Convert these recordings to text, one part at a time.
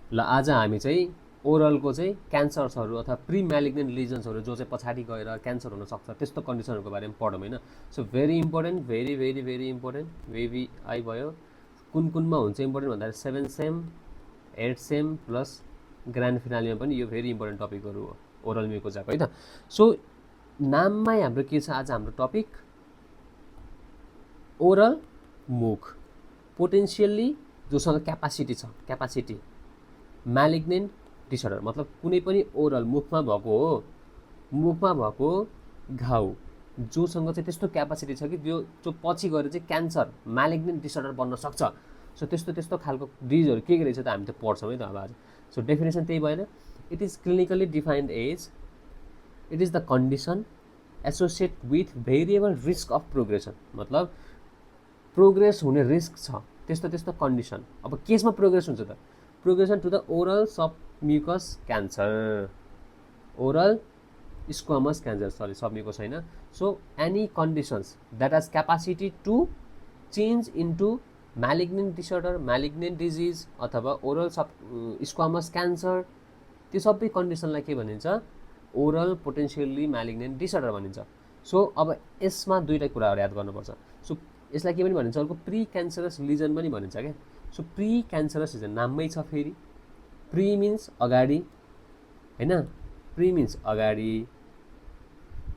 ल आज हामी चाहिँ ओरलको चाहिँ क्यान्सर्सहरू अथवा प्री म्यालिग्नेन्ट लिजन्सहरू जो चाहिँ पछाडि गएर क्यान्सर हुनसक्छ त्यस्तो कन्डिसनहरूको बारेमा पढौँ होइन। So very important, very very very important. VVI भयो, कुन कुनमा हुन्छ इम्पोर्टेन्ट भन्दाखेरि 7 सेम 8 सेम प्लस ग्रान्ड फिनालीमा पनि यो भेरी इम्पोर्टेन्ट टपिकहरू हो ओरल म्युकोजाको है त। सो नाममै हाम्रो के छ आज हाम्रो टपिक, ओरल मुख पोटेन्सियल्ली जोसँग क्यापासिटी छ, क्यापासिटी म्यालिग्नेन्ट डिसअर्डर मतलब कुनै पनि ओरल मुखमा भएको घाउ जोसँग चाहिँ त्यस्तो क्यापासिटी छ कि जो पछि गएर चाहिँ क्यान्सर म्यालिग्नेन्ट डिसअर्डर बन्न सक्छ। सो त्यस्तो खालको डिजिजहरू के रहेछ त हामी त पढ्छौँ है त अब आज। सो डेफिनेसन त्यही भएन, it is clinically defined as it is the condition associate with variable risk of progression, मतलब प्रोग्रेस हुने रिस्क छ त्यस्तो कन्डिसन। अब केसमा प्रोग्रेस हुन्छ त, progression to the oral submucous cancer, oral squamous cancer, sorry submucous होइन। So any conditions that has capacity to change into malignant disorder, malignant disease अथवा ओरल स्क्वामस क्यान्सर, त्यो सबै कन्डिसनलाई के भनिन्छ, ओरल पोटेन्सियल्ली म्यालिग्नेन्ट डिसअर्डर भनिन्छ। So अब यसमा दुईवटा कुराहरू याद गर्नुपर्छ। सो यसलाई के पनि भनिन्छ, अर्को प्री क्यान्सरस लिजन पनि भनिन्छ क्या। सो प्री क्यान्सरस लिजन नाममै छ फेरि, प्री मिन्स अगाडि होइन, प्री मिन्स अगाडि,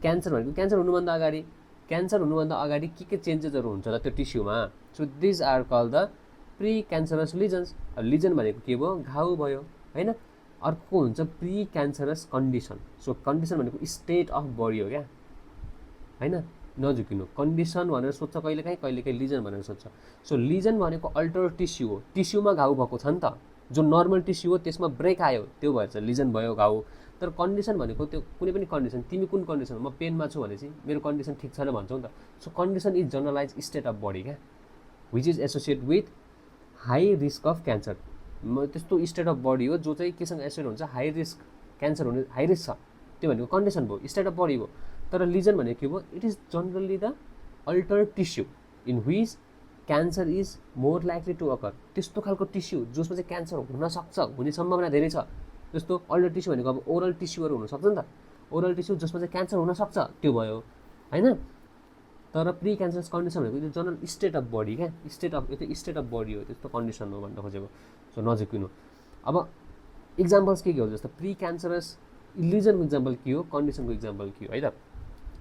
क्यान्सर भनेको क्यान्सर हुनुभन्दा अगाडि, क्यान्सर हुनुभन्दा अगाडि के चेन्जेसहरू हुन्छ त त्यो टिस्युमा। So these are call the pre cancerous lesions. Lesion भनेको के भयो, घाउ भयो होइन। अर्को हुन्छ pre cancerous condition. So condition भनेको स्टेट अफ बडी हो क्या होइन, नझुकिनु। कन्डिसन भनेर सोध्छ कहिलेकाहीँ लिजन भनेर सोध्छ। सो लिजन भनेको अल्टर टिस्यु हो, टिस्युमा घाउ भएको छ नि त, जो नर्मल टिस्यु हो त्यसमा ब्रेक आयो त्यो भएर चाहिँ लिजन भयो घाउ। तर कन्डिसन भनेको त्यो कुनै पनि कन्डिसन, तिमी कुन कन्डिसन, म पेनमा छु भने चाहिँ मेरो कन्डिसन ठिक छैन भन्छौ नि त। So condition is generalize state of body क्या, which is associate with high risk of cancer. त्यस्तो स्टेट अफ बडी हो जो चाहिँ केसँग एसोसिएट हुन्छ, हाई रिस्क क्यान्सर हुने हाई रिस्क छ, त्यो भनेको कन्डिसन भयो, स्टेट अफ बडी भयो। तर लिजन भनेको के भयो, it is generally the alter tissue in which cancer is more likely to occur. त्यस्तो खालको टिस्यु जसमा चाहिँ क्यान्सर हुनसक्छ, हुने सम्भावना धेरै छ। जस्तो अल्टर टिस्यु भनेको अब ओरल टिस्युहरू हुनसक्छ नि त, ओरल टिस्यु जसमा चाहिँ क्यान्सर हुनसक्छ त्यो भयो होइन। तर प्री क्यान्सरस कन्डिसन भनेको त्यो जनरल स्टेट अफ बडी क्या, स्टेट अफ, यो त स्टेट अफ बडी हो, त्यस्तो कन्डिसन हो भन्न खोजेको। सो नजिकिनु। अब इक्जाम्पल्स के हो, जस्तो प्री क्यान्सरस लिजनको इक्जाम्पल के हो, कन्डिसनको इक्जाम्पल के हो है त।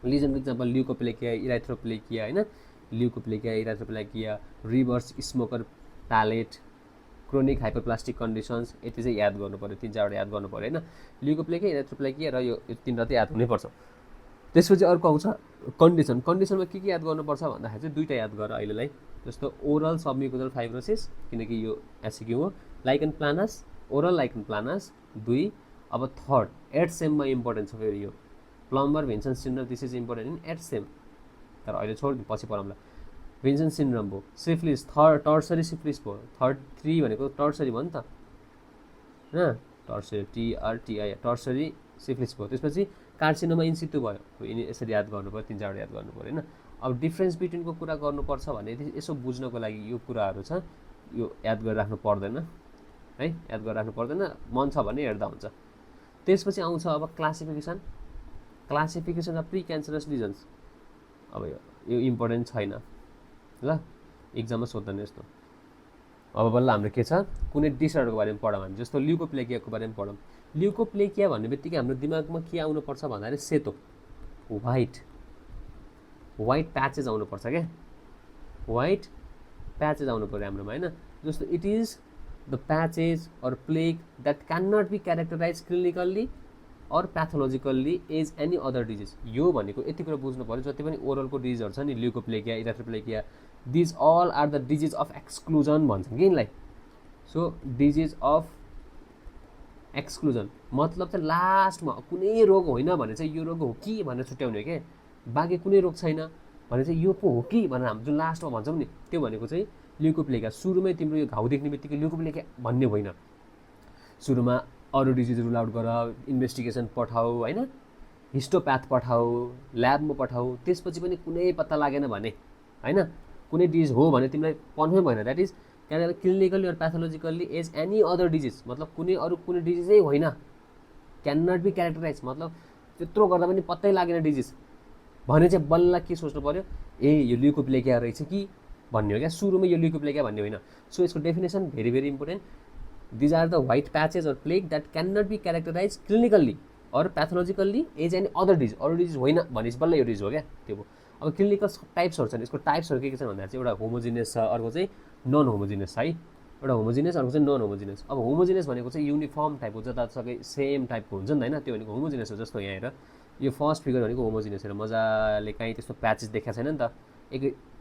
लिजनको इक्जाम्पल ल्युकोप्लेकिया, इराथ्रोप्लेकिया होइन, leukoplakia, erythroplakia, reverse smoker palate, chronic hyperplastic conditions, यति चाहिँ याद गर्नु पऱ्यो, 3-4वटा याद गर्नु पऱ्यो होइन। ल्युकोप्लेकिया, इराथ्रोप्लेकिया र यो 3वटा चाहिँ याद हुनैपर्छ। त्यसपछि अर्को आउँछ कन्डिसन। कन्डिसनमा के याद गर्नुपर्छ भन्दाखेरि चाहिँ दुईवटा याद गर अहिलेलाई, जस्तो ओरल सबम्युकोजल फाइब्रोसिस, किनकि यो एसिक्यू हो, lichen planus, oral lichen planus 2। अब थर्ड 8 सेममा इम्पोर्टेन्ट छ फेरि यो Plummer Vinson syndrome, this is important in 8 sem, तर अहिले छोड पछि पढौँला। भिन्सन सिन्ड्रोम भयो, सिफ्लिस टर्सरी सिफ्लिस भयो, 3 भनेको टर्सरी भयो नि त होइन, टर्सरी TRTI टर्सरी सिफ्लिस भयो। त्यसपछि कार्सिनोमा इन्सिटु भयो, यसरी याद गर्नु पऱ्यो, 3-4वटा याद गर्नु पऱ्यो होइन। अब डिफ्रेन्स बिट्विनको कुरा गर्नुपर्छ भने यसो बुझ्नको लागि यो कुराहरू छ, यो याद गरिराख्नु पर्दैन है, याद गरिराख्नु पर्दैन, मन छ भने हेर्दा हुन्छ। त्यसपछि आउँछ अब classification, classification of pre cancerous lesions. अब यो इम्पोर्टेन्ट छैन ल, इक्जाममा सोध्दैन यस्तो। अब बल्ल हाम्रो के छ, कुनै डिसअर्डरको बारेमा पढौँ हामी, जस्तो ल्युकोप्लेकियाको बारेमा पढौँ। ल्युकोप्लेकिया भन्ने बित्तिकै हाम्रो दिमागमा के आउनुपर्छ भन्दाखेरि सेतो, व्हाइट प्याचेज आउनुपर्छ क्या, व्हाइट प्याचेज आउनु पऱ्यो हाम्रोमा होइन। जस्तो it is the patches or plaque that can not be characterize clinically or pathologically as any other disease. यो भनेको यति कुरा बुझ्नु पऱ्यो, जति पनि ओरलको डिजिजहरू छ नि, leukoplakia, erythroplakia, these all are the disease of exclusion भन्छौँ कि यिनलाई। सो डिजिज अफ एक्सक्लुजन मतलब चाहिँ लास्टमा कुनै रोग होइन भने चाहिँ यो रोग हो कि भनेर छुट्याउने के, बाँकी कुनै रोग छैन भने चाहिँ यो पो हो कि भनेर हामी जुन लास्टमा भन्छौँ नि, त्यो भनेको चाहिँ ल्युकोप्लेकिया। सुरुमै तिम्रो यो घाउ देख्ने बित्तिकै ल्युकोप्लेकिया भन्ने होइन, सुरुमा अरू डिजिज रुल आउट गर, इन्भेस्टिगेसन पठाऊ होइन, हिस्टोप्याथ पठाऊ, ल्याबमा पठाऊ, त्यसपछि पनि कुनै पत्ता लागेन भने होइन, कुनै डिजिज हो भने तिमीलाई कन्फर्म भएन, that is clinically or pathologically as any other disease, मतलब कुनै डिजिजै होइन, क्यान नट बी क्यारेक्टराइज, मतलब त्यत्रो गर्दा पनि पत्तै लागेन डिजिज भने चाहिँ बल्ल के सोच्नु पर्यो, ए यो ल्युकोप्लेकिया रहेछ कि भन्ने हो क्या। सुरुमै यो ल्युकोप्लेकिया भन्ने होइन। सो यसको definition very very important. These are the white patches or plaque that can not be characterize clinically or pathologically as any other disease, अरू डिजिज होइन भनेपछि बल्ल यो डिजिज हो क्या त्यो हो। अब क्लिनिकल टाइप्सहरू छन्, यसको टाइप्सहरू के छन् भन्दा चाहिँ एउटा होमोजिनियस छ, अर्को चाहिँ नन होमोजिनियस छ है। एउटा होमोजिनियस, अर्को चाहिँ नन होमोजिनियस। अब होमोजिनियस भनेको चाहिँ युनिफर्म टाइपको, जतासुकै सेम टाइपको हुन्छ नि त होइन, त्यो भनेको होमोजिनियस हो। जस्तो यहाँ हेर, यो फर्स्ट फिगर भनेको होमोजिनियस हेर, मजाले कहीँ त्यस्तो प्याचेस देखाएको छैन नि त,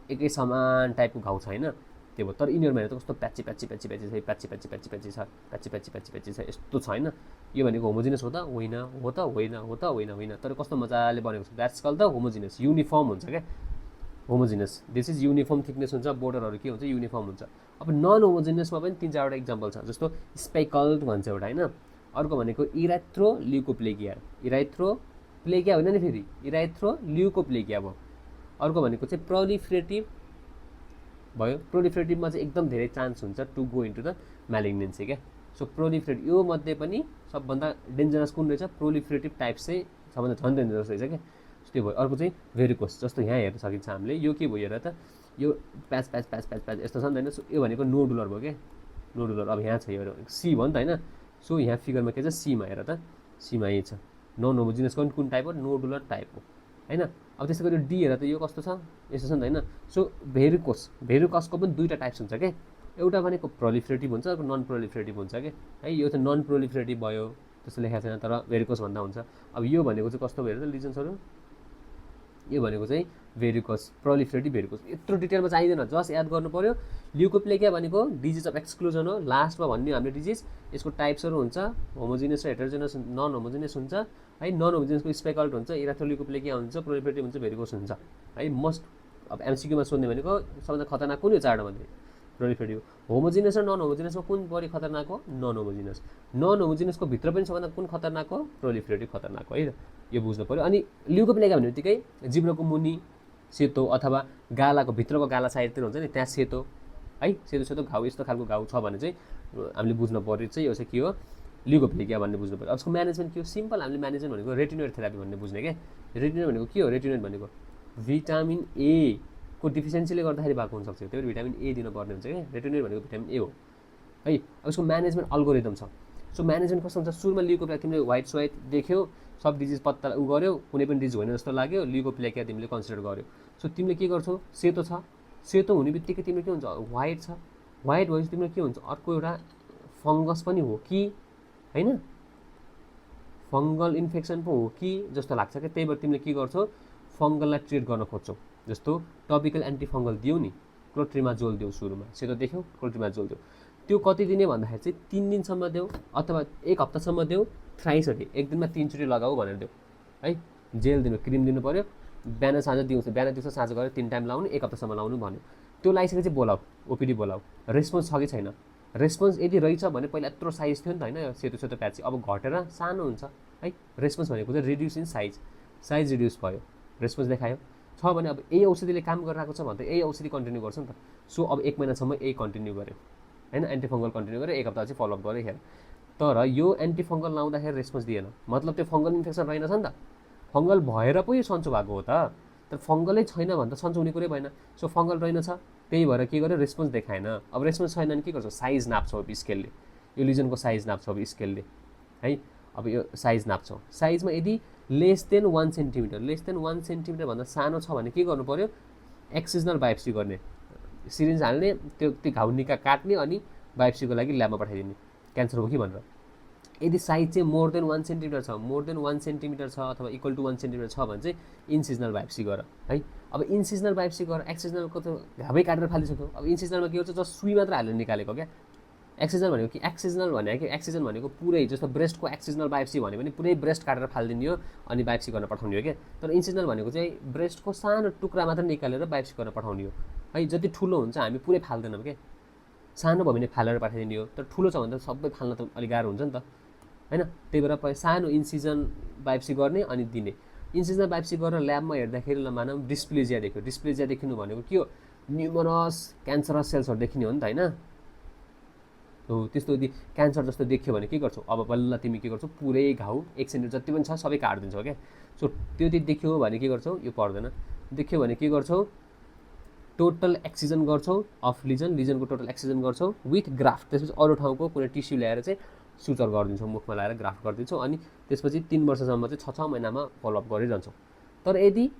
एकै समान टाइपको घाउ छ होइन, त्यो भयो। तर यिनीहरूमा हेर त कस्तो प्याची प्याची प्याची प्याची छ, प्याची प्याची प्याची प्याची छ, प्याची प्याची प्याची प्याची छ, यस्तो छ होइन। यो भनेको होमोजिनियस हो त होइन, हो त होइन, हो त होइन, होइन, तर कस्तो मजाले बनेको छ, that's called the homogeneous. Uniform हुन्छ क्या homogeneous, this is uniform thickness हुन्छ, बोर्डरहरू के हुन्छ युनिफर्म हुन्छ। अब नन होमोजिनियसमा पनि 3-4वटा इक्जाम्पल छ, जस्तो स्पेकल्ड भन्छ एउटा होइन, अर्को भनेको इराथ्रोल्युकोप्लेकिया, इराथ्रोप्लेकिया होइन नि फेरि, इराथ्रोल्युकोप्लेकिया भयो। अर्को भनेको चाहिँ प्रोलिफरेटिभ भयो, प्रोलिफरेटिभमा चाहिँ एकदम धेरै चान्स हुन्छ टु गो इन्टु द म्यालिग्नेन्सी क्या। सो प्रोलिफरेटिभ यो मध्ये पनि सबभन्दा डेन्जरस कुन रहेछ, प्रोलिफरेटिभ टाइप चाहिँ सबभन्दा झन् डेन्जरस रहेछ क्या, त्यो भयो। अर्को चाहिँ भेरिकोस, जस्तो यहाँ हेर्न सकिन्छ हामीले, यो के भयो हेर त, यो प्याच प्याच प्याच प्याच प्याच यस्तो छ नि त होइन। सो यो भनेको नोडुलर भयो क्या, नोडुलर। अब यहाँ छ यो सी भयो नि त होइन, सो यहाँ फिगरमा के छ, सीमा हेर त, सीमा यही छ। नन होमोजिनियसको पनि कुन टाइप हो, नोडुलर टाइप हो होइन। अब त्यस्तै गरी डी हेर त, यो कस्तो छ, यस्तो छ नि त होइन। सो भेरिकोसको पनि 2टा टाइप्स हुन्छ क्या, एउटा भनेको प्रोलिफरेटिभ हुन्छ, अर्को नन प्रोलिफरेटिभ हुन्छ क्या है। यो चाहिँ नन प्रोलिफरेटिभ भयो, त्यस्तो लेखाएको छैन, तर भेरिकोस भन्दा हुन्छ। अब यो भनेको चाहिँ कस्तो भयो हेर त, लिजन्सहरू, यो भनेको चाहिँ भेरिकोस, प्रोलिफरेटिभ भेरिकोस। यत्रो डिटेलमा चाहिँदैन, जस्ट याद गर्नु पर्यो। ल्युकोप्लेकिया भनेको डिजिज अफ एक्सक्लुजन हो, लास्टमा भन्ने हामीले डिजिज। यसको टाइप्सहरू हुन्छ, होमोजिनियस र हेटेरोजेनस, नन होमोजिनियस हुन्छ है। नन होमोजिनियसको स्पेकल्ड हुन्छ, इराथ्रोल्युकोप्लेकिया हुन्छ, प्रोलिफरेटिभ हुन्छ, भेरिकोस हुन्छ है। मोस्ट अब एमसिक्यूमा सोध्ने भनेको सबभन्दा खतरनाक कुन यो 4टा मध्ये, प्रोलिफरेटिभ। होमोजिनियस र नन होमोजिनियसमा कुन बढी खतरनाक हो, नन होमोजिनियस। नन होमोजिनियसको भित्र पनि सबभन्दा कुन खतरनाक हो, प्रोलिफरेटिभ खतरनाक हो है, यो बुझ्नु पऱ्यो। अनि ल्युकोप्लेकिया भन्ने बित्तिकै जिब्रोको मुनि सेतो अथवा गालाको भित्रको गाला साइडतिर हुन्छ नि, त्यहाँ सेतो है, सेतो घाउ, यस्तो खालको घाउ छ भने चाहिँ हामीले बुझ्नु पऱ्यो चाहिँ यो चाहिँ के हो, ल्युकोप्लेकिया भन्ने बुझ्नु पऱ्यो। अब यसको म्यानेजमेन्ट के हो, सिम्पल हामीले म्यानेजमेन्ट भनेको रेटिनोइड थेरापी भन्ने बुझ्ने क्या। रेटिनोइड भनेको के हो, रेटिनोइड भनेको भिटामिन ए को डिफिसियन्सीले गर्दाखेरि भएको हुनसक्छ, त्यही भएर भिटामिन ए दिनुपर्ने हुन्छ क्या। रेटिनोइड भनेको भिटामिन ए हो है। अब यसको म्यानेजमेन्ट अल्गोरिदम छ। सो म्यानेजमेन्ट कस्तो हुन्छ, सुरुमा ल्युकोप्लेकिया तिमीले व्हाइट स्वाइट देख्यौ, सब डिजिज पत्ता गर्यौ, कुनै पनि डिजिज होइन जस्तो लाग्यो, ल्युकोप्लेकिया तिमीले कन्सिडर गर्यौ। सो तिमीले के गर्छौ, सेतो छ, सेतो हुने बित्तिकै तिम्रो के हुन्छ, व्हाइट छ, व्हाइट भएपछि तिम्रो के हुन्छ, अर्को एउटा फङ्गस पनि हो कि होइन, फङ्गल इन्फेक्सन पो हो कि जस्तो लाग्छ क्या। त्यही भएर तिमीले के गर्छौ, फङ्गललाई ट्रिट गर्न खोज्छौ। जस्तो टपिकल एन्टिफङ्गल दियो नि, क्लोट्रिमाजोल दियो सुरुमा, सेतो देख्यौ क्लोट्रिमाजोल दियो। त्यो कति दिने भन्दाखेरि चाहिँ 3 दिनसम्म देऊ अथवा 1 हप्तासम्म देऊ, थ्राइस अ डे, 1 दिनमा 3 चोटि लगाऊ भनेर देऊ है। जेल दिनु, क्रिम दिनु पऱ्यो, बिहान साँझ दिउँसो, बिहान दिउँसो साँझ गरेर 3 टाइम लाउनु, 1 हप्तासम्म लाउनु भन्यो। त्यो लगाइसकेपछि बोलाऊ, ओपिडी बोलाऊ, रेस्पोन्स छ कि छैन। रेस्पोन्स यदि रहेछ भने, पहिला यत्रो साइज थियो नि त होइन सेतो सेतो प्याची, अब घटेर सानो हुन्छ है। रेस्पोन्स भनेको चाहिँ reduce in size, size reduce भयो, रेस्पोन्स देखायो छ भने अब यही औषधिले काम गरिरहेको छ भने त यही औषधि कन्टिन्यू गर्छ नि त। सो अब 1 महिनासम्म यही कन्टिन्यू गर्यो होइन, एन्टिफङ्गल कन्टिन्यू गरेर 1 हप्ता चाहिँ फलोअप गरेँ हेर। तर यो एन्टिफङ्गल लाउँदाखेरि रेस्पोन्स दिएन, मतलब त्यो फङ्गल इन्फेक्सन रहेनछ नि त, फङ्गल भएर पो यो सन्चो भएको हो त, तर फङ्गलै छैन भने त सन्चो हुने कुरै भएन। सो फङ्गल रहेनछ, त्यही भएर के गर्यो, रेस्पोन्स देखाएन। अब रेस्पोन्स छैन भने के गर्छ, साइज नाप्छौ अब स्केलले, यो लिजनको साइज नाप्छौ अब स्केलले है। अब यो साइज नाप्छौ, साइजमा यदि less than 1 centimetre, less than 1 centimetre भन्दा सानो छ भने के गर्नु पऱ्यो, एक्सिजनल बायोप्सी गर्ने, सिरिन्ज हाल्ने, त्यो घाउ निका काट्ने, अनि बायोप्सीको लागि ल्याबमा पठाइदिने, क्यान्सर हो कि भनेर। यदि साइज चाहिँ मोर देन 1 सेन्टिमिटर छ, मोर देन 1 सेन्टिमिटर छ अथवा इक्वल टु 1 सेन्टिमिटर छ भने चाहिँ इन्सिजनल बायोप्सी गर है। अब इन्सिजनल बायोप्सी गर, एक्सिजनलको त घावै काटेर फालिसक्यो। अब इन्सिजनलमा के गर्छ, जस्ट सुई मात्र हालेर निकालेको क्या। एक्सिजनल भनेको कि एक्सिजनल भनेको एक्सिजन भनेको पुरै, जस्तो ब्रेस्टको एक्सिजनल बायोप्सी भन्यो भने पुरै ब्रेस्ट काटेर फालिदिने हो अनि बायोप्सी गर्न पठाउने हो क्या। तर इन्सिजनल भनेको चाहिँ ब्रेस्टको सानो टुक्रा मात्र निकालेर बायोप्सी गर्न पठाउने हो है। जति ठुलो हुन्छ हामी पुरै फाल्दैनौँ क्या, सानो भयो भने फालेर पठाइदिने हो, तर ठुलो छ भने त सबै फाल्न त अलिक गाह्रो हुन्छ नि त होइन। त्यही भएर सानो इन्सिजन बायोप्सी गर्ने अनि दिने। इन्सिजनल बायोप्सी गरेर ल्याबमा हेर्दाखेरि ल मानौँ डिस्प्लेजिया देख्यो, डिस्प्लेजिया देखिनु भनेको के हो, न्युमरस क्यान्सरस सेल्सहरू देखिने हो नि त होइन। हो त्यस्तो यदि क्यान्सर जस्तो देखियो भने के गर्छौ, अब बल्ल तिमी के गर्छौ, पुरै घाउ 1 सेन्टिमिटर जति पनि छ सबै काटिदिन्छौ क्या। सो त्यो यदि देखियो भने के गर्छौ, यो पर्दैन, देखियो भने के गर्छौ, टोटल एक्सिजन गर्छौ अफ लिजनको टोटल एक्सिजन गर्छौ विथ ग्राफ्ट। त्यसपछि अरू ठाउँको कुनै टिस्यु ल्याएर चाहिँ सुचर गरिदिन्छौ, मुखमा लगाएर ग्राफ्ट गरिदिन्छौ, अनि त्यसपछि 3 वर्षसम्म चाहिँ 6 महिनामा फलोअप गरिरहन्छौ। तर यदि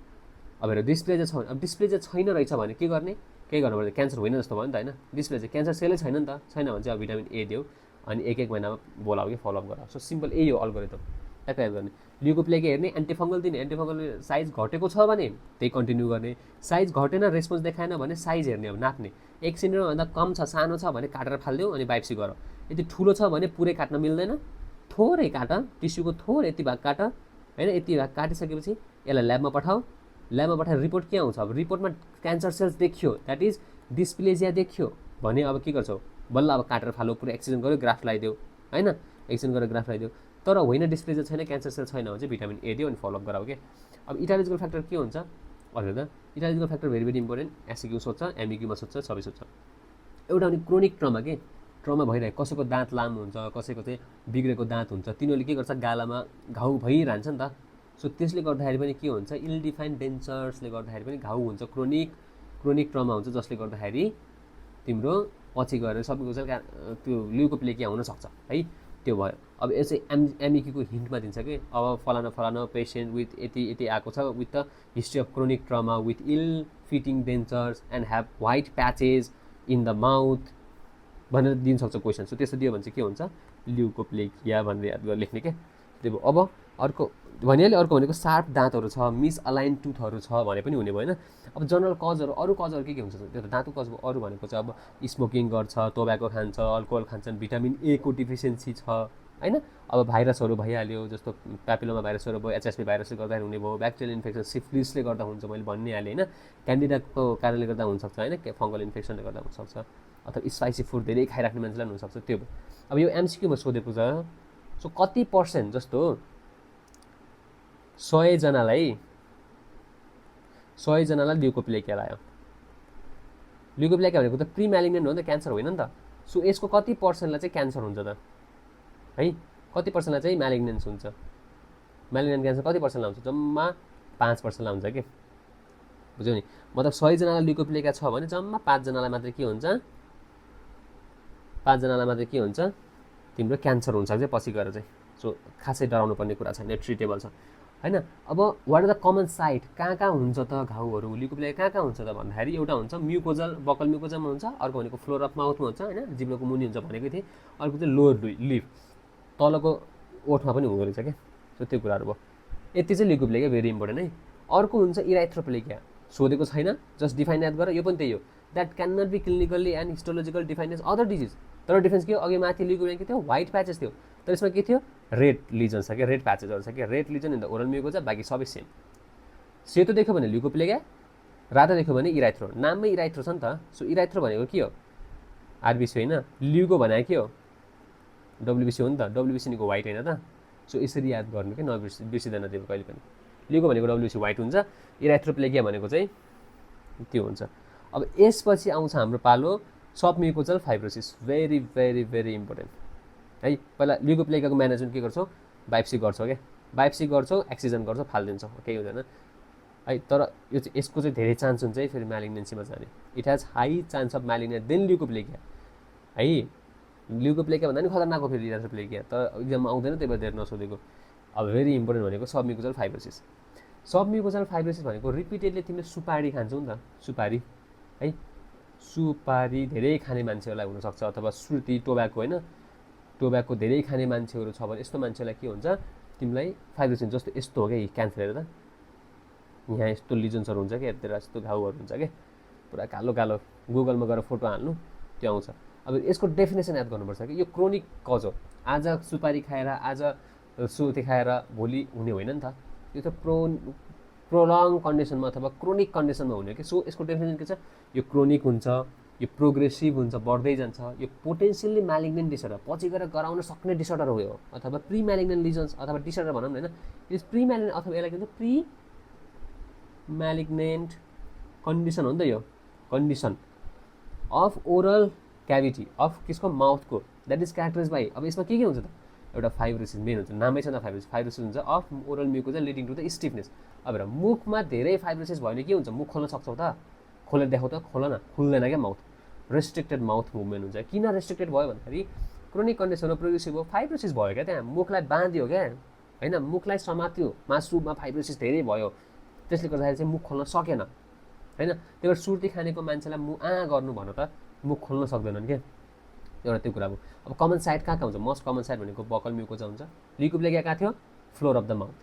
अब हेर डिस्प्ले चाहिँ छ, अब डिस्प्ले चाहिँ छैन रहेछ भने के गर्ने, केही गर्नुपर्छ, क्यान्सर होइन जस्तो भयो नि त होइन, डिस्प्ले चाहिँ क्यान्सर सेलै छैन नि त, छैन भने चाहिँ अब भिटामिन ए देऊ अनि 1 महिनामा बोलाऊ कि फलोअप गर। सो सिम्पल यही हो अल्गोरिदम। ट्याक्क हेल्प गर्ने, ल्युकोप्लेके हेर्ने, एन्टिफङ्गल दिने, एन्टिफङ्गल साइज घटेको छ भने त्यही कन्टिन्यू गर्ने, साइज घटेन रेस्पोन्स देखाएन भने साइज हेर्ने, अब नाप्ने, 1 सेन्टिमिटरभन्दा कम छ, सानो छ भने काटेर फालिदेऊ अनि बाइप्सी गर। यदि ठुलो छ भने पुरै काट्न मिल्दैन, थोरै काट, टिस्युको थोरै यति भाग काट होइन, यति भाग काटिसकेपछि यसलाई ल्याबमा पठाऊ, ल्याबमा पठाएर रिपोर्ट के आउँछ, अब रिपोर्टमा क्यान्सर सेल्स देखियो, द्याट इज डिस्प्लेजिया देखियो भने अब के गर्छौ, बल्ल अब काटेर फालो, पुरै एक्सिजन गर्यो, ग्राफ्ट लगाइदेऊ होइन, एक्सिजन गरेर ग्राफ्ट लगाइदेऊ। तर होइन डिस्प्लेजिया छैन, क्यान्सर सेल छैन भने चाहिँ भिटामिन ए दियो अनि फलोअप गराऊ के। अब इटालोजिकल फ्याक्टर के हुन्छ, हजुर त etiological factor very very important, SQ सोध्छ, एमइक्यूमा सोध्छ, सबै सोध्छ। एउटा अनि क्रोनिक ट्रमा के, ट्रमा भइरहेको, कसैको दाँत लामो हुन्छ, कसैको चाहिँ बिग्रेको दाँत हुन्छ, तिनीहरूले के गर्छ, गालामा घाउ भइरहन्छ नि त। सो त्यसले गर्दाखेरि पनि के हुन्छ, इल डिफाइन्ड डेन्चर्सले गर्दाखेरि पनि घाउ हुन्छ, क्रोनिक ट्रमा हुन्छ, जसले गर्दाखेरि तिम्रो पछि गएर सबैको चाहिँ त्यो ल्युकोप्लेकिया हुनसक्छ है। त्यो भयो। अब यसै एमइक्यूको हिन्टमा दिन्छ कि अब फलाना पेसेन्ट विथ यति आएको छ with the history of chronic trauma with ill fitting dentures and have white patches in the mouth भनेर दिन सक्छ क्वेसन। सो त्यस्तो दियो भने चाहिँ के हुन्छ, ल्युकोप्लेकिया भनेर याद गरेर लेख्ने के। त्यो भयो। अब अर्को भनिहाल्यो, अर्को भनेको सार्प दाँतहरू छ, मिसअलाइन टुथहरू छ भने पनि हुने भयो होइन। अब जनरल कजहरू, अरू कजहरू के हुन्छ त्यो त दाँतको कज भयो। अरू भनेको चाहिँ अब स्मोकिङ गर्छ, टोब्याको खान्छ, अल्कोहल खान्छन्, भिटामिन ए को डिफिसियन्सी छ होइन। अब भाइरसहरू भइहाल्यो, जस्तो प्यापिलोमा भाइरसहरू भयो, एचएसभी भाइरसले गर्दाखेरि हुने भयो, ब्याक्टेरियल इन्फेक्सन सिफिलिसले गर्दा हुन्छ, मैले भनिहालेँ होइन, क्यान्डिडाको कारणले गर्दा हुनसक्छ होइन, फङ्गल इन्फेक्सनले गर्दा हुनसक्छ, अथवा स्पाइसी फुड धेरै खाइराख्ने मान्छेलाई हुनसक्छ। त्यो भयो। अब यो एमसिक्यूमा सोधेको छ, सो कति पर्सेन्ट जस्तो 100 जनालाई ल्युकोप्लेकिया लाग्यो। ल्युकोप्लेकिया भनेको त प्री म्यालिग्नेन्ट हो नि त, क्यान्सर होइन नि त। सो यसको कति पर्सेन्टलाई चाहिँ क्यान्सर हुन्छ त है, कति पर्सेन्टलाई चाहिँ म्यालिग्नेन्स हुन्छ, म्यालिग्नेन्ट क्यान्सर कति पर्सेन्टलाई हुन्छ, जम्मा 5%लाई हुन्छ कि, बुझ्यौ नि। मतलब 100 जनालाई ल्युकोप्लेकिया छ भने जम्मा 5 जनालाई मात्रै के हुन्छ, 5 जनालाई मात्रै के हुन्छ, तिम्रो क्यान्सर हुन्छ चाहिँ पछि गएर चाहिँ। सो खासै डराउनु पर्ने कुरा छैन, ट्रिटेबल छ होइन। अब what are the common site, कहाँ हुन्छ त घाउहरू, ल्युकोप्लेकिया कहाँ हुन्छ त भन्दाखेरि एउटा हुन्छ म्युकोजल, बकल म्युकोजलमा हुन्छ, अर्को भनेको फ्लोर अफ माउथमा हुन्छ होइन, जिब्रोको मुनि हुन्छ भनेको थिएँ, अर्को चाहिँ लोवर लिफ, तलको ओठमा पनि हुँदो रहेछ क्या। सो त्यो कुराहरू भयो। यति चाहिँ ल्युकोप्लेकिया भेरी इम्पोर्टेन्ट है। अर्को हुन्छ इराइथ्रोप्लेकिया, सोधेको छैन, जस्ट डिफाइन याद गर, यो पनि त्यही हो, that can not be clinically and histological define as other disease. तर डिफरेन्स के हो, अघि माथि ल्युकोप्लेकिया के थियो, व्हाइट प्याचेस थियो, तर यसमा के थियो, रेड लिजन छ क्या, रेड प्याचेसहरू छ क्या, रेड लिजन इन द ओरल म्युकोजा, बाँकी सबै सेम। सेतो देख्यो भने ल्युकोप्लेकिया, रातो देख्यो भने इराइथ्रो, नाममै इराइथ्रो छ नि त। सो इराइथ्रो भनेको के हो, आरबिसी होइन, ल्युको भनेको के हो, डब्लुबिसी हो नि त, डब्लुबिसी निको व्हाइट होइन त। सो यसरी याद गर्नु कि नबिर्सिँदैन त्यो कहिले पनि। ल्युको भनेको डब्लुबिसी व्हाइट हुन्छ, इराइथ्रोप्लेकिया भनेको चाहिँ त्यो हुन्छ। अब यसपछि आउँछ हाम्रो पालो submucosal fibrosis, very very very important है। पहिला ल्युकोप्लेकियाको म्यानेजमेन्ट के गर्छौ, बाइप्सी गर्छौ क्या, बाइप्सी गर्छौ, एक्सिजन गर्छौ, फालिदिन्छौ, केही हुँदैन है। तर यो चाहिँ यसको चाहिँ धेरै चान्स हुन्छ है फेरि म्यालिग्नेन्सीमा जाने, it has high chance of malignant then leukoplakia है। ल्युकोप्लेकिया भन्दा पनि खतरनाक हो फेरि इराइथ्रोप्लेकिया, तर एक्जाममा आउँदैन, त्यही भएर धेरै नसोधेको। अब भेरी इम्पोर्टेन्ट भनेको सबम्युकोजल फाइब्रोसिस। सबम्युकोजल फाइब्रोसिस भनेको रिपिटेडली तिमीले सुपारी खान्छौ नि त, सुपारी है, सुपारी धेरै खाने मान्छेहरूलाई हुनसक्छ, अथवा श्रुति टोब्याको होइन, टोब्याको धेरै खाने मान्छेहरू छ भने यस्तो मान्छेलाई के हुन्छ, तिमीलाई फाइब्रोसिस जस्तो यस्तो हो क्या क्यान्सर, हेर त यहाँ यस्तो लिजन्सहरू हुन्छ क्या, यतिर यस्तो घाउहरू हुन्छ क्या, पुरा कालो कालो, गुगलमा गएर फोटो हाल्नु त्यो आउँछ। अब यसको डेफिनेसन याद गर्नुपर्छ कि यो क्रोनिक कज हो, आज सुपारी खाएर, आज सुर्ती खाएर भोलि हुने होइन नि त, यो त प्रोलङ कन्डिसनमा अथवा क्रोनिक कन्डिसनमा हुने कि। सो यसको डेफिनेसन के छ, यो क्रोनिक हुन्छ, यो प्रोग्रेसिभ हुन्छ, बढ्दै जान्छ, यो पोटेन्सियल्ली म्यालिग्नेन्ट डिसअर्डर, पछि गएर गराउन सक्ने डिसअर्डर हो यो, अथवा प्री म्यालिग्नेन्ट लिजन्स अथवा डिसअर्डर भनौँ न होइन, इज प्री म्यालिग्नेन्ट, अथवा यसलाई के भन्छ प्री म्यालिग्नेन्ट कन्डिसन हो नि त यो, condition of oral cavity, of किसको, माउथको, द्याट इज क्यारेक्टराइज बाई, अब यसमा के हुन्छ त, एउटा फाइब्रोसिस मेन हुन्छ, नामै छ न फाइब्रोसिस, फाइब्रोसिस हुन्छ of oral mucosa leading to the stiffness. अब हेर मुखमा धेरै फाइब्रोसिस भयो भने के हुन्छ, मुख खोल्न सक्छौ त, खोलेर देखाउ त, खोल न, खुल्दैन क्या माउथ, रेस्ट्रिक्टेड माउथ मुभमेन्ट हुन्छ। किन रेस्ट्रिक्टेड भयो भन्दाखेरि क्रोनिक कन्डिसन हो, प्रोग्रेसिभ हो, फाइब्रोसिस भयो क्या, त्यहाँ मुखलाई बाँध्यो क्या, होइन मुखलाई समात्यो, मासुमा फाइब्रोसिस धेरै भयो, त्यसले गर्दाखेरि चाहिँ मुख खोल्न सकेन, होइन। त्यही भएर सुर्ती खानेको मान्छेलाई गर्नु भन त मुख खोल्न सक्दैनन् क्या, एउटा त्यो कुरा हो। अब कमन साइड कहाँ हुन्छ, मोस्ट कमन साइड भनेको बकल म्युकोजा हुन्छ। लिकुप्लेगिया कहाँ थियो, फ्लोर अफ द माउथ,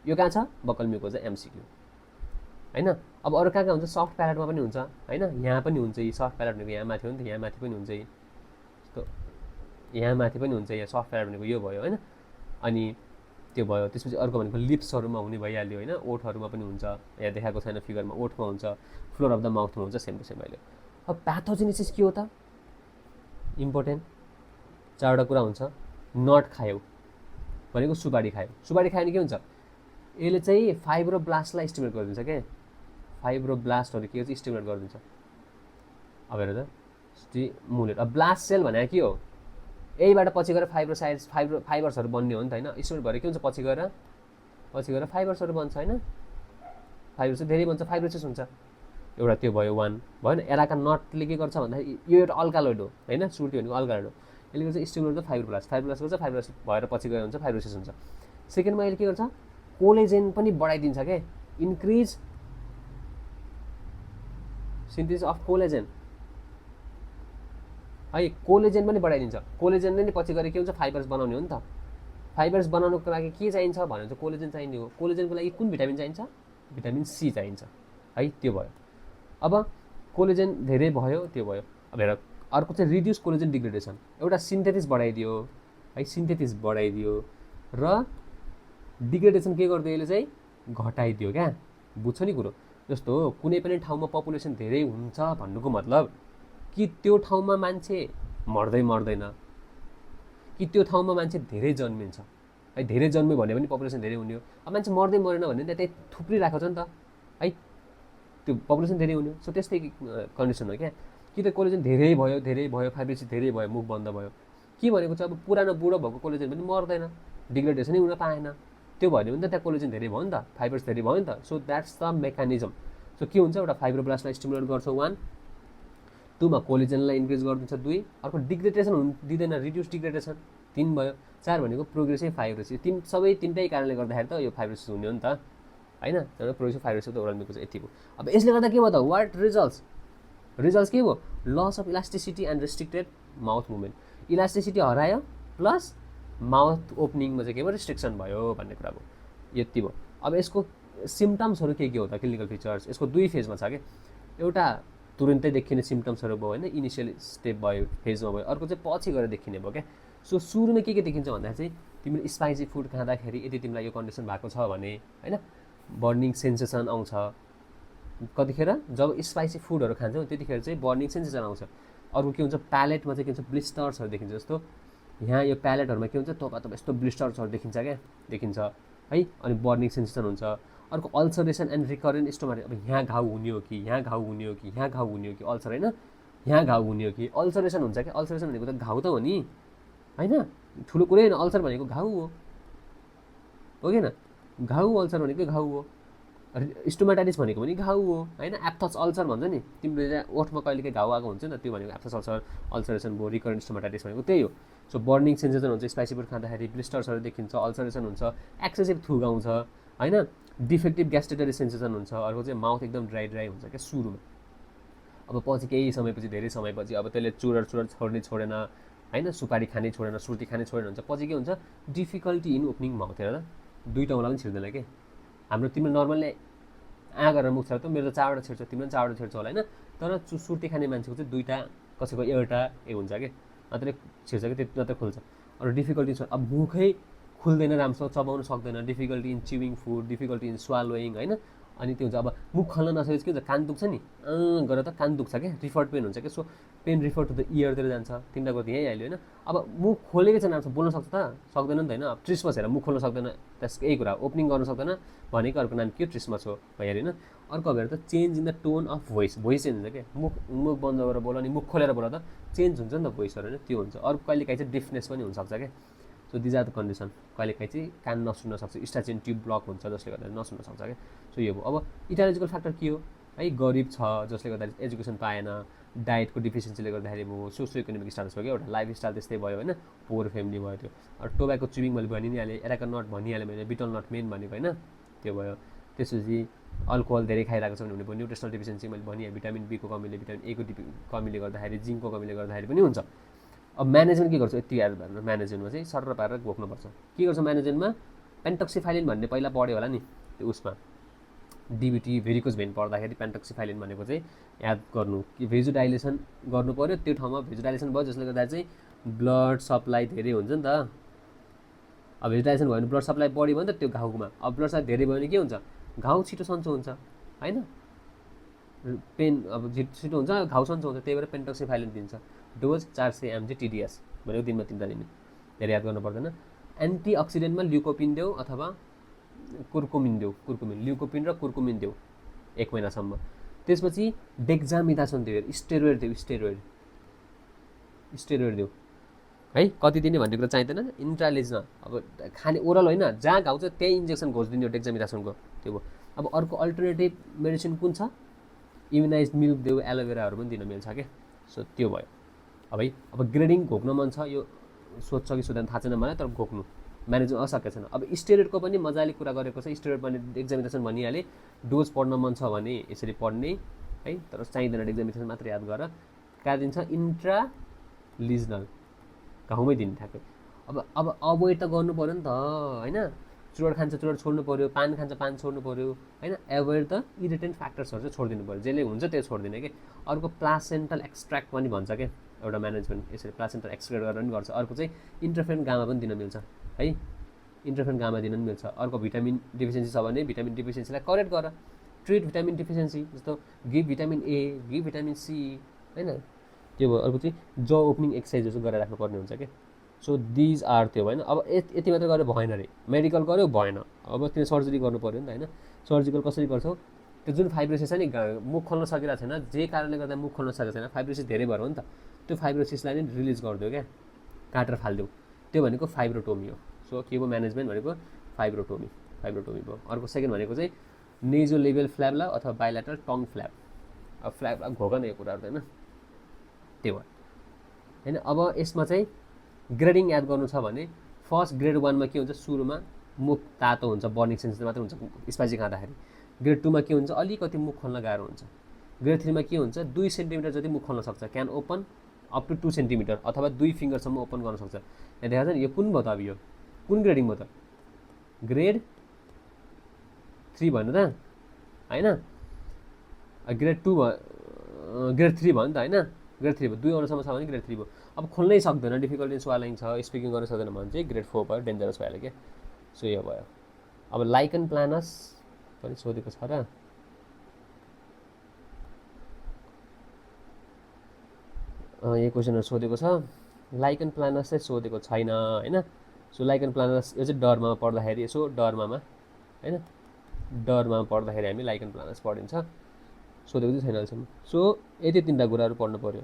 यो कहाँ छ, बकल म्युकोजा, एमसिक्यू, होइन। अब अरू कहाँ हुन्छ, सफ्ट प्यालेटमा पनि हुन्छ, होइन, यहाँ पनि हुन्छ, यी सफ्ट प्यालेट भनेको यहाँ माथि हो नि त, यहाँ माथि पनि हुन्छ, यस्तो यहाँ माथि पनि हुन्छ, यहाँ सफ्ट प्यालेट भनेको यो भयो, होइन। अनि त्यो भयो, त्यसपछि अर्को भनेको लिप्सहरूमा हुने भइहाल्यो, होइन, ओठहरूमा पनि हुन्छ, यहाँ देखाएको छैन फिगरमा, ओठमा हुन्छ, फ्लोर अफ द माउथमा हुन्छ, सेम टु सेम भइहाल्यो। अब प्याथोजेनेसिस के हो त, इम्पोर्टेन्ट 4वटा कुरा हुन्छ। नट खायो भनेको सुपारी खायो, सुपारी खायो भने के हुन्छ, यसले चाहिँ फाइब्रोब्लास्टलाई स्टिमुलेट गरिदिन्छ क्या, फाइब्रोब्लास्टहरू के चाहिँ स्टिमुलेट गरिदिन्छ। अब हेर त स्टिमुलेट, अब ब्लास्ट सेल भनेको के हो, यहीबाट पछि गएर फाइबर्सहरू बन्ने हो नि त, होइन। स्टिमुलेट भएर के हुन्छ, पछि गएर फाइबर्सहरू बन्छ, होइन, फाइबर्स धेरै बन्छ, फाइब्रोसिस हुन्छ, एउटा त्यो भयो, 1 भयो नि। एराका नटले के गर्छ भन्दाखेरि यो एउटा अल्कालोइड हो, होइन, सुर्ती भनेको अल्कालोइड हो, यसले गर्छ स्टिमुलेट द फाइब्रोब्लास्ट, फाइब्रोब्लास्ट गर्छ, फाइब्रोसिस भएर पछि गएर हुन्छ फाइब्रोसिस हुन्छ। सेकेन्डमा यसले के गर्छ, कोलेजेन पनि बढाइदिन्छ क्या, इन्क्रिज सिन्थेसिस अफ कोलेजेन, है, कोलेजेन पनि बढाइदिन्छ। कोलेजेनले नै पछि गएर के हुन्छ, फाइबर्स बनाउने हो नि त। फाइबर्स बनाउनुको लागि के चाहिन्छ भने चाहिँ कोलेजेन चाहिने हो। कोलेजेनको लागि कुन भिटामिन चाहिन्छ, भिटामिन सी चाहिन्छ, है, त्यो भयो। अब कोलेजेन धेरै भयो, त्यो भयो। अब हेर अर्को चाहिँ रिड्युस कोलेजेन डिग्रेडेसन, एउटा सिन्थेसिस बढाइदियो, है, सिन्थेसिस बढाइदियो र डिग्रेडेसन के गरिदियो, यसले चाहिँ घटाइदियो क्या, बुझ्छ नि कुरो। जस्तो कुनै पनि ठाउँमा पपुलेसन धेरै हुन्छ भन्नुको मतलब कि त्यो ठाउँमा मान्छे मर्दैन, कि त्यो ठाउँमा मान्छे धेरै जन्मिन्छ, है, धेरै जन्मियो भने पनि पपुलेसन धेरै हुने हो। अब मान्छे मर्दै मरेन भने त्यही थुप्रिरहेको छ नि त, है, त्यो पपुलेसन धेरै हुने हो। सो त्यस्तै कन्डिसन हो क्या, कि त कोलेजेन धेरै भयो, फाइब्रोसिस धेरै भयो, मुख बन्द भयो। के भनेको चाहिँ अब पुरानो बुढो भएको कोलेजेन पनि मर्दैन, डिग्रेडेसनै हुन पाएन, त्यो भयो भने त त्यहाँ कोलेजेन धेरै भयो नि त, फाइबर्स धेरै भयो नि त। So that's the mechanism. So के हुन्छ, एउटा फाइब्रोब्लास्टलाई स्टिमुलेट गर्छ 1, 2मा कोलेजेनलाई इन्क्रिज गरिदिन्छ 2, अर्को डिग्रेडेसन दिँदैन, रिड्युस डिग्रेडेसन 3 भयो, 4 भनेको प्रोग्रेसिभ फाइब्रोसिस। सबै तिनटै कारणले गर्दाखेरि त यो फाइब्रोसिस हुने हो नि त, होइन। तर प्रोग्रेसिभ फाइब्रोसिस त ओरल म्युकोजा यति हो। अब यसले गर्दा के भयो त, वाट रिजल्ट्स के भयो, loss of elasticity and restricted mouth movement, elasticity हरायो प्लस माउथ ओपनिङमा चाहिँ के भयो, रेस्ट्रिक्सन भयो भन्ने कुरा भयो, यति भयो। अब यसको सिम्टम्सहरू के हो त, क्लिनिकल फिचर्स यसको 2 फेजमा छ क्या, एउटा तुरुन्तै देखिने सिम्टम्सहरू भयो, होइन, इनिसियल स्टेप भयो, फेजमा भयो, अर्को चाहिँ पछि गएर देखिने भयो क्या। सो सुरुमा के देखिन्छ भन्दा चाहिँ तिमीले स्पाइसी फुड खाँदाखेरि यदि तिमीलाई यो कन्डिसन भएको छ भने, होइन, बर्निङ सेन्सेसन आउँछ। कतिखेर जब स्पाइसी फुडहरू खान्छौ त्यतिखेर चाहिँ बर्निङ सेन्सेसन आउँछ। अर्को के हुन्छ, प्यालेटमा चाहिँ के हुन्छ, ब्लिस्टर्सहरू देखिन्छ। जस्तो यहाँ यो प्यालेटहरूमा के हुन्छ, तोपा यस्तो ब्लिस्टर्सहरू देखिन्छ है, अनि बर्निङ सेन्सेसन हुन्छ। अर्को अल्सरेसन एन्ड रिकरेन्ट स्टोमाटिक, अब यहाँ घाउ हुने हो कि, यहाँ घाउ हुने हो कि, यहाँ घाउ हुने हो कि, अल्सर, होइन, यहाँ घाउ हुने हो कि, अल्सरेसन हुन्छ क्या। अल्सरेसन भनेको त घाउ त हो नि, होइन, ठुलो कुरै होइन, अल्सर भनेको घाउ हो कि न, घाउ, अल्सर भनेको घाउ हो। स्टोमाटाइटिस भनेको पनि घाउ हो, होइन, एप्थस अल्सर भन्छ नि, तिम्रो ओठमा कहिलेकाहीँ घाउ आएको हुन्छ नि त, त्यो भनेको एप्थस अल्सर, अल्सरेसन भयो। रिकरेन्ट स्टोमाटाइटिस भनेको त्यही हो। सो बर्निङ सेन्सेसन हुन्छ, स्पाइसी फुड खाँदाखेरि ब्लिस्टर्सहरू देखिन्छ, अल्सरेसन हुन्छ, एक्सेसिभ थुक आउँछ, होइन, डिफेक्टिभ ग्यास्ट्रेटरी सेन्सेसन हुन्छ। अर्को चाहिँ माउथ एकदम ड्राई हुन्छ क्या सुरुमा। अब पछि केही समयपछि, धेरै समयपछि अब त्यसले चुरर छोडेन, होइन, सुपारी खाने छोडेन, सुर्ती खाने छोडेन हुन्छ, पछि के हुन्छ, डिफिकल्टी इन ओपनिङ माउथ। हेर त 2टा औँला पनि छिर्दैन के, हाम्रो तिम्रो नर्मल्ली गरेर मुख छ त, मेरो त 4वटा छिर्छ, तिम्रो पनि 4वटा छिर्छ होला, होइन। तर सुर्ती खाने मान्छेको चाहिँ 2टा, कसैको एउटा हुन्छ कि, मात्रै छिर्छ कि, त्यो मात्रै खुल्छ। अरू डिफिकल्टी छ, अब मुखै खुल्दैन, राम्रोसँग चबाउन सक्दैन, difficulty in chewing food, difficulty in swallowing, होइन। अनि त्यो हुन्छ, अब मुख खोल्न नसकेपछि के हुन्छ, कान दुख्छ नि, गरेर त कान दुख्छ क्या, रिफर्ड पेन हुन्छ क्या। So pain refer to the इयरतिर जान्छ, 3टा कुरा यहीँ हाल्यो, होइन। अब मुख खोलेकै छ, राम्रो बोल्न सक्छ त, सक्दैन नि त, होइन। अब ट्रिस्मस हेर, मुख खोल्न सक्दैन, त्यस यही कुरा, ओपनिङ गर्न सक्दैन भनेको अर्को नाम के हो, ट्रिस्मस हो, भइहाल्यो, होइन। अर्को भेर त change in the tone of voice change हुन्छ क्या, मुख बन्द गरेर बोल अनि मुख खोलेर बोल त चेन्ज हुन्छ नि त भोइसहरू होइन, त्यो हुन्छ। अर्को कहिलेकाहीँ चाहिँ डिफनेस पनि हुनसक्छ क्या। So these are the condition. कहिलेकाहीँ चाहिँ कान नसुन्न सक्छ, स्ट्याचिन ट्युब ब्लक हुन्छ जसले गर्दा नसुन्न सक्छ क्या। सो यो भयो। अब इटालोजिकल फ्याक्टर के हो है, गरिब छ जसले गर्दाखेरि एजुकेसन पाएन, डाइटको डिफिसियन्सीले गर्दाखेरि भयो, सोसियो इकोनोमिक स्टाटस भयो क्या, एउटा लाइफस्टाइल त्यस्तै भयो होइन, पोर फ्यामिली भयो त्यो। टोब्याको च्युबिङ मैले भनि नै हालेँ, एराका नट भनिहालेँ मैले, बिटल नट मेन भनेको होइन, त्यो भयो। त्यसपछि अल्कोहल धेरै खाइरहेको छ भने भयो, न्युट्रिसनल डिफिसियन्सी मैले भनिहालेँ, भिटामिन बीको कमीले, भिटामिन एको कमीले गर्दाखेरि, जिङ्कको कमीले गर्दाखेरि पनि हुन्छ। अब म्यानेजमेन्ट के गर्छ, यति याद भएर म्यानेजमेन्टमा चाहिँ सर पारेर घोक्नुपर्छ। के गर्छ म्यानेजमेन्टमा, पेन्टोक्सिफाइलिन भन्ने पहिला पढ्यो होला नि त्यो उसमा, डिबिटी भेरिकोज भेन पढ्दाखेरि पेन्टोक्सिफाइलिन भनेको चाहिँ याद गर्नु कि भेजोडाइलेसन गर्नु पऱ्यो, त्यो ठाउँमा भेजोडाइलेसन भयो जसले गर्दा चाहिँ ब्लड सप्लाई धेरै हुन्छ नि त। अब भेजोडाइलेसन भयो भने ब्लड सप्लाई बढी भयो नि त त्यो घाउमा, अब ब्लड सप्लाई धेरै भयो भने के हुन्छ, घाउ छिटो सन्चो हुन्छ होइन, पेन अब छिटो हुन्छ, घाउ सन्चो हुन्छ, त्यही भएर पेन्टोक्सिफाइलिन दिन्छ। डोज 400 mg TDS भनेको दिनमा 3 दिने, धेरै याद गर्नु पर्दैन। एन्टिअक्सिडेन्टमा ल्युकोपिन देऊ अथवा कुर्कुमिन देऊ, ल्युकोपिन र कुर्कुमिन देऊ 1 महिनासम्म। त्यसपछि डेक्जामिथासोन देऊ, स्टेरोइड देऊ है। कति दिने भन्ने कुरा चाहिँदैन, इन्ट्रालेजमा अब खाने ओरल होइन, जहाँ घाउ छ त्यही इन्जेक्सन घोचिदिने हो डेक्जामिथासोनको, त्यो भयो। अब अर्को अल्टरनेटिभ मेडिसिन कुन छ, इम्युनाइज मिल्क देऊ, एलोभेराहरू पनि दिन मिल्छ क्या। सो त्यो भयो। अब है, अब ग्रेडिङ घोक्न मन छ, यो सोध्छ कि सोध्दैन थाहा छैन मलाई, तर घोक्नु म्यानेज असकेको छैन। अब स्टेरोइडको पनि मजाले कुरा गरेको छ, स्टेरोइड पनि एक्जामिनेसन भनिहालेँ, डोज पढ्न मन छ भने यसरी पढ्ने है, तर चाहिँदैन, एक्जामिनेसन मात्र याद गर। कहाँ दिन्छ, इन्ट्रालिजनल घाउमै दिने ठ्याक्कै। अब अभोइड त गर्नु पऱ्यो नि त होइन, चुरोट खान्छ चुरोट छोड्नु पऱ्यो, पान खान्छ पान छोड्नु पऱ्यो होइन, एभोइड द इरिटेन्ट फ्याक्टर्सहरू चाहिँ छोडिदिनु पऱ्यो, जसले हुन्छ त्यो छोडिदिने कि। अर्को प्लासेन्टल एक्सट्र्याक्ट पनि भन्छ क्या एउटा म्यानेजमेन्ट, यसरी प्लासेन्टल एक्सट्र्याक्ट गरेर पनि गर्छ। अर्को चाहिँ इन्टरफेरन गामा पनि दिन मिल्छ है, इन्टरफेरन गामा दिन पनि मिल्छ। अर्को भिटामिन डिफिसियन्सी छ भने भिटामिन डिफिसियन्सीलाई करेक्ट गर, ट्रिट भिटामिन डिफिसियन्सी, जस्तो give vitamin A, give vitamin C होइन, त्यो भयो। अर्को चाहिँ ज ओपनिङ एक्सर्साइजहरू चाहिँ गरेर राख्नुपर्ने हुन्छ क्या। सो दिज आर त्यो होइन। अब यति मात्र गरेर भएन अरे, मेडिकल गऱ्यो भएन, अब त्यो सर्जरी गर्नु पऱ्यो नि त होइन। सर्जिकल कसरी गर्छौ, त्यो जुन फाइब्रोसिस छ नि, मुख खोल्न सकिरहेको छैन, जे कारणले गर्दा मुख खोल्न सकेको छैन, फाइब्रोसिस धेरै भएर हो नि त, त्यो फाइब्रोसिसलाई नै रिलिज गरिदियो क्या, काटेर फालिदियो, त्यो भनेको फाइब्रोटोमी हो। सो के भयो म्यानेजमेन्ट भनेको, फाइब्रोटोमी भयो। अर्को सेकेन्ड भनेको चाहिँ नेजो लेभल फ्ल्याब्ला अथवा बाइलेटरल टङ फ्ल्याप। अब फ्ल्याप घोगा न यो कुराहरू त होइन, त्यो भयो होइन। अब यसमा चाहिँ ग्रेडिङ याद गर्नु छ भने, फर्स्ट ग्रेड 1मा के हुन्छ, सुरुमा मुख तातो हुन्छ, बर्निङ सेन्सेसन मात्रै हुन्छ स्पाइसी खाँदाखेरि। ग्रेड 2मा के हुन्छ, अलिकति मुख खोल्न गाह्रो हुन्छ। ग्रेड 3मा के हुन्छ, 2 सेन्टिमिटर जति मुख खोल्न सक्छ, can open up to 2 centimetre अथवा 2 फिङ्गरसम्म ओपन गर्न सक्छ। यहाँ देखाएको छ नि, यो कुन भयो त, अब यो कुन ग्रेडिङ भयो त, ग्रेड 3 भन्नु त होइन, ग्रेड 2 भयो, ग्रेड 3 भयो नि त होइन, ग्रेड 3 भयो, 2 अनुसम्म छ भने ग्रेड 3 भयो। अब खोल्नै सक्दैन, डिफिकल्टी स्वालिङ छ, स्पिकिङ गर्न सक्दैन भने चाहिँ ग्रेड 4 भयो, डेन्जरस भइहाल्यो क्या। सो यो भयो। अब लाइकन प्लानस पनि सोधेको छ र, यो क्वेसनहरू सोधेको छ, लाइकन प्लानस चाहिँ सोधेको छैन होइन। सो लाइकन प्लानस यो चाहिँ डरमा पढ्दाखेरि, यसो डर्मामा होइन, डरमा पढ्दाखेरि हामी लाइकन प्लानस पढिन्छ, सोधेको चाहिँ छैन अहिलेसम्म। सो यति 3टा कुराहरू पढ्नु पऱ्यो।